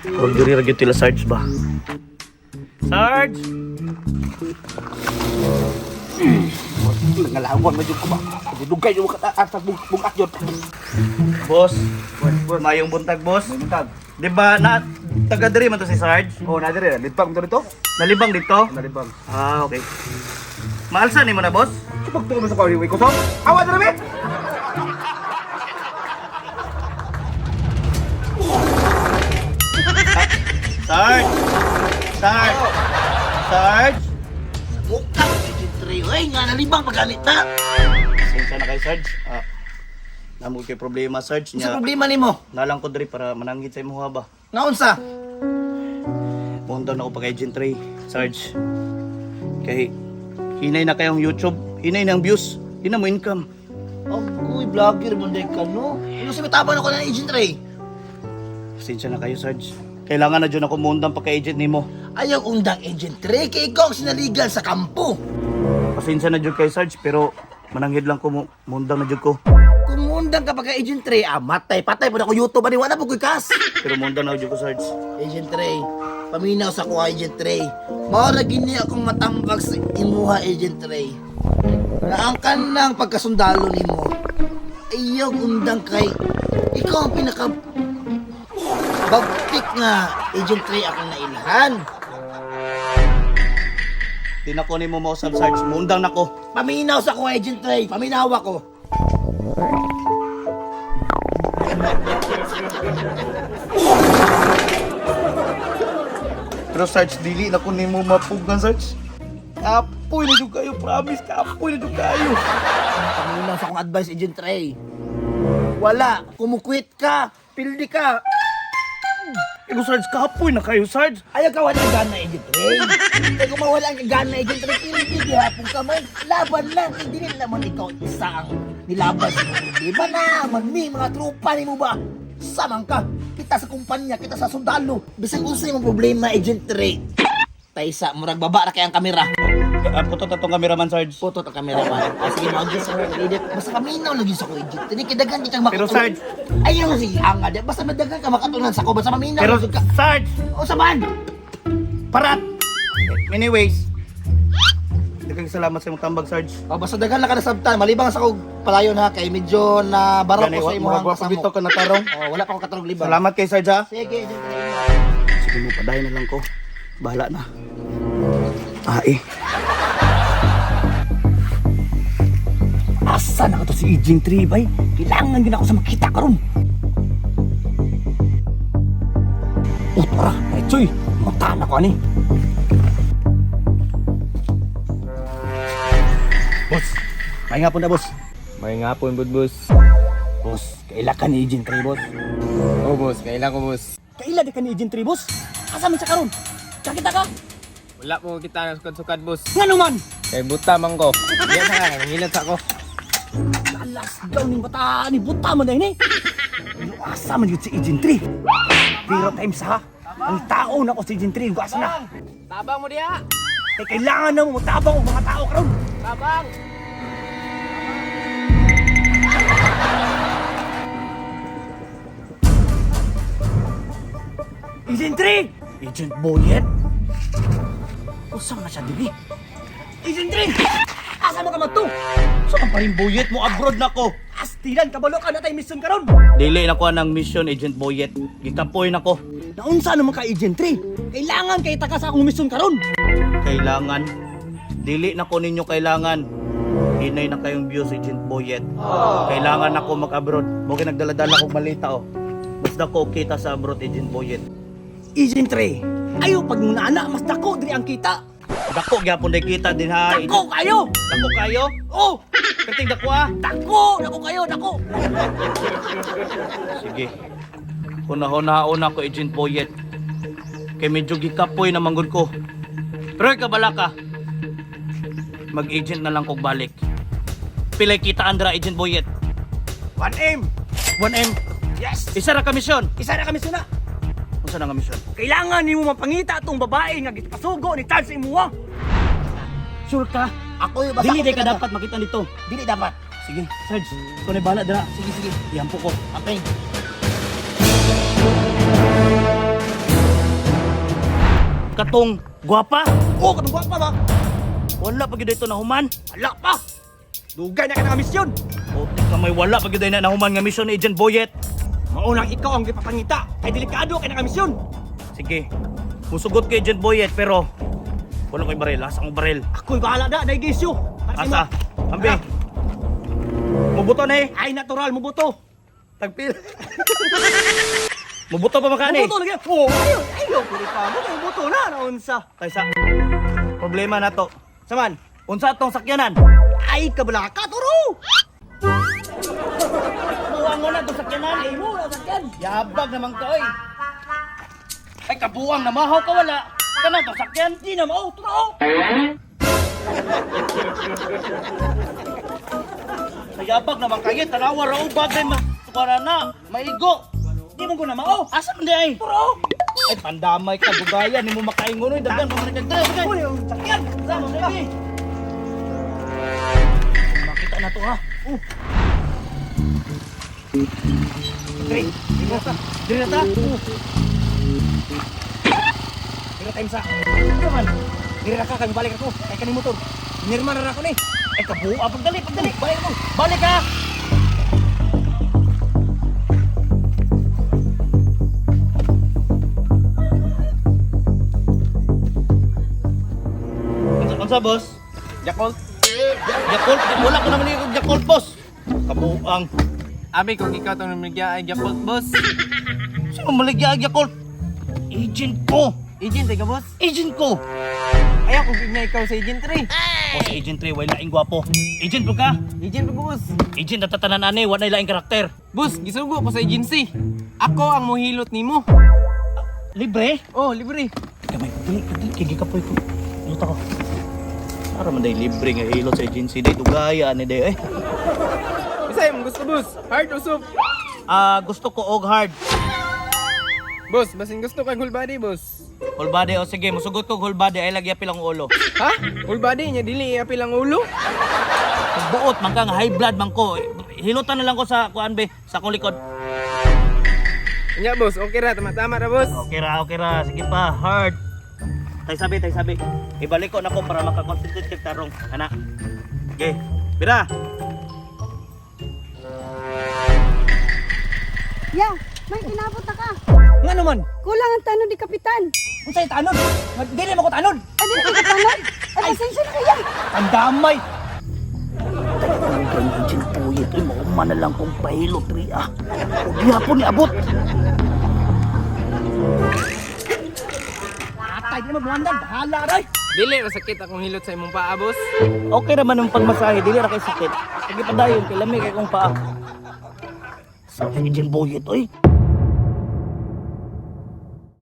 Huwag diri ra gyud tila Sarge ba? Sarge! Nangalawan mo dyan ko ba? Dugay yung kataas bugat yun. Boss, mayong buntag boss. Buntag. Di ba na taga diri man to si Sarge? Oo, nadiri. Lidpang mo dito? Nalibang dito? Nalibang. Ah, okay. Maalsa ni mo na boss? Kapag ito mo sa kawiwi ko to? Awa na namin! Sarge! Sarge! Sarge! Mukhang si Oy, nga nalibang paggamit na. Pasensya na kay Sarge. Namo kay problema Sarge Sa nya. problema nimo? Nalang ko diri para mananggit sa imuha ba. Naunsa? Punta na ko pa kay Gentry, Sarge. Kay hinay na kayong YouTube, hinay na ang views, di na mo income. Agoy, vlogger mo ka, no? Ano sa mitabang ako na agent Ray? Pasensya na kayo Sarge. Kailangan na dyan ako mundang pagka-agent nimo. Ayaw undang agent Ray, kay ikaw ang sinaligan sa kampo. Pasensya na dyan kay Sarge, pero mananghid lang ko mundang na dyan ko. Kung undang ka pagka-agent Ray, matay, patay po na ako YouTube, ani wala po ko'y kas. Pero mundang na dyan ko Sarge. Agent Ray, paminaw sa ko agent Ray. Maura gini akong matambag sa imuha agent Ray. Naangkan ng pagkasundalo nimo. Ayaw undang kay ikaw ang pinaka bagtik nga agent Ray akong nailhan. Di na ko ni mo mausap Sarge, mundang na ko. Paminaw sa ko agent Ray, paminaw ako. Pero Sarge, dili na ko ni mo mapugan Sarge. Kapoy na dyan kayo, promise, kapoy na dyan kayo. Paminaw sa akong advice agent Ray. Wala, kumukwit ka, pildi ka. Pero Sarge, kapoy na kayo Sarge. Ayaw ka wala ang gana agent Ray. Kaya kung mawala ang gana agent Ray, pildi hapon ka man. Laban lang, hindi rin naman ikaw isa ang nilaban sa mga problema naman. Mga trupa ni mo ba? Samang ka, kita sa kumpanya, kita sa sundalo. Bisag unsay mong problema agent Ray. Taysa, murag baba na kaya ang kamera. Puto tatong cameraman Sarge. Puto ta kamera man. Sige, mag-guess sa edit. Basta kaminaw lagi sa ko agent. Tini kidagan di kang Pero makatulog. Sarge, Ayaw sige hanga di. Basta madagan ka makatunan sa ko. Basta maminaw. pero lagi ka. Sarge, O saman. parat. Anyways, daghang salamat sa imong tambag Sarge. O basta dagan lang ka na sabtan. Malibang sa kog palayon ha. Kay medyo na barok ko sa imo hang Magwapo dito kasamo. ka natarong. O wala pa ko katarong libang. Salamat kay Sarge ha. Sige, agent. Sige mo, padayon na lang ko. Bahala na. Asa na ka to si Agent Tribay? Kailangan din ako sa makita karon. Tara, Choy. Matahan ako ani. Boss, may nga po na boss. May ngapon, boss. Boss, kaila ka ni Agent Tribay, boss. Oh, boss. Kailan ko, boss. Kaila di ka ni Agent Tribay, boss. Asa man sa karon? Kakita ka? Wala po kita ng sukad-sukad, boss. Nga naman! Kay buta man ko. Yan na, nangilat ako. Alas daw ning bata ni buta man dahil ano asa man yun si Agent 3? Pero times ha, ang tao na ko si Agent 3, asa na? Tabang mo diya! Kailangan na mo tabang ang mga tao karon. Tabang! Agent 3! Agent Boyet? Usang na siya dili? Agent 3! Asa mo ka magto? Saan pa rin Boyet mo? Abroad na ko! Astilan, kabalo ka na tayo mission karon. Dili na ko ng mission, Agent Boyet. Gikapoy na ko. Naunsa naman ka, Agent 3? Kailangan kay taka sa akong mission karon. Kailangan? Dili na ko ninyo kailangan. Hinay na kayong views, Agent Boyet. Kailangan ako mag-abroad. Mukha nagdala-dala kong malita, oh. Basta ko kita sa abroad, Agent Boyet. Agent 3, ayaw pag nunana, mas dako diri ang kita. Dako gyapon day kita din ha. Dako kayo! Dako kayo? Oh! Perting dako ah. Dako! Dako kayo! Dako! Sige. Una-una ko, Agent Boyet. Kay medyo gikapoy na manggod ko. Pero kabala ka. Mag-agent na lang kog balik. Pilay kita andra, Agent Boyet. 1M! 1M? Yes! Isa ra ka misyon. Isa na kami suna! Unsa na nga misyon? Kailangan ni mo mapangita itong babae nga gipasugo ni Charles imuha. Sure ka? Ako yung basta Dili ako day ka pinaka- dapat makita dito. Dili dapat. Sige, Sarge. Ikaw na bala dira. Sige, sige. Iyampo ko. Okay. katong gwapa. Oh, katong gwapa ba? Wala pa gyud ito nahuman. Wala pa. Dugay na ka nga misyon. Putik ka may wala pa gyud na nahuman nga mission ni Agent Boyet. Maunang ikaw ang gipapangita. Kay delikado kay nga misyon. Sige. Musugot kay Agent Boyet pero wala ko'y baril. Asa ang baril? Ako'y bahala na, naigisyo. Asa? Ambi. Mubuto na eh. Ay, natural, mubuto. Tagpil. Mubuto pa makani. Mubuto lagi. Oh, ayaw, kulikado. Mubuto na, naunsa. Kaysa problema na to. Saman, Unsa tong sakyanan? ay kabalaka, turo. Buwang mo na tong sakyanan. Ay mo, nasakyan. Yabag naman ka oy. Ay kabuang na mahaw ka wala. Kana tong sakyan. Di na mo, turo. Yabag naman kayo. Tanawa raw bagay ma. Para na. Maigo. Di mo ko na mao. Asa man di ay? Turo. Ay pandamay ka bugayan ni mo makaingon oy daghan pa man kagdag. Uy, yung sakyan. Sama baby. Makita na to ha. Dre, dre na ta. Diri na ta. Dre time sa. Ano man? Dre na ka, kami balik ako. Ay kaning motor. Nirma na ako ni. Ay kabuo. Pagdali. Balik mo. Balik ka. Unsa boss? Yakult. Yakult, wala ko naman yung Yakult boss. Kabuang. Abi kung ikaw itong namigya ay Yakult, boss. Sino maligya ang Yakult? Agent ko. Agent, ka, boss. Agent ko. Ayaw kung na ikaw sa agent 3. O sa Agent 3, wala laing gwapo. Agent po ka? Agent pa, boss. Agent na tatanan ani, wala laing karakter. Boss, gisugo ko sa agency. Ako ang muhilot nimo. Libre? Oh, libre. Kamay, pagdali, kigi ka po ito. Luta ko. Para man day libre nga hilot sa agency day, tugaya ni day eh. Bisay mo gusto, boss. Hard o soup? Gusto ko og hard. Boss, basing gusto kay whole body, boss. Whole body o sige, musugot ko whole body ay lagi pilang ulo. Ha? Whole body niya dili apil ang ulo? Pagbuot man kang high blood man ko. Hilutan na lang ko sa kuan be, sa kong likod. Nya, boss. Okay ra, tama-tama ra, boss. Okay ra. Sige pa, hard. Tay sabi. Ibalik ko na ko para makakonsentrate kay tarong. Ana. Okay. Bira. Ya, may inabot na ka. Nga naman. Kulang ang tanong ni Kapitan. Unsay tanon? Dili mo ko tanon. Ay, di na kayo tanong? Ay, pasensya na kaya. Ang damay. Ang ganyan sinpuyit. Ay, mauma na lang kong pahilot, Ria. Huwag hapon ni abot. Atay, di mo buwandan. Bahala ray. Dili masakit akong hilot sa imong paa, boss. Okay naman yung pagmasahe. Dili ra kay sakit. Sige pa dayon. Kay lamig kay kong paa. Sa Agent Boyet, oy.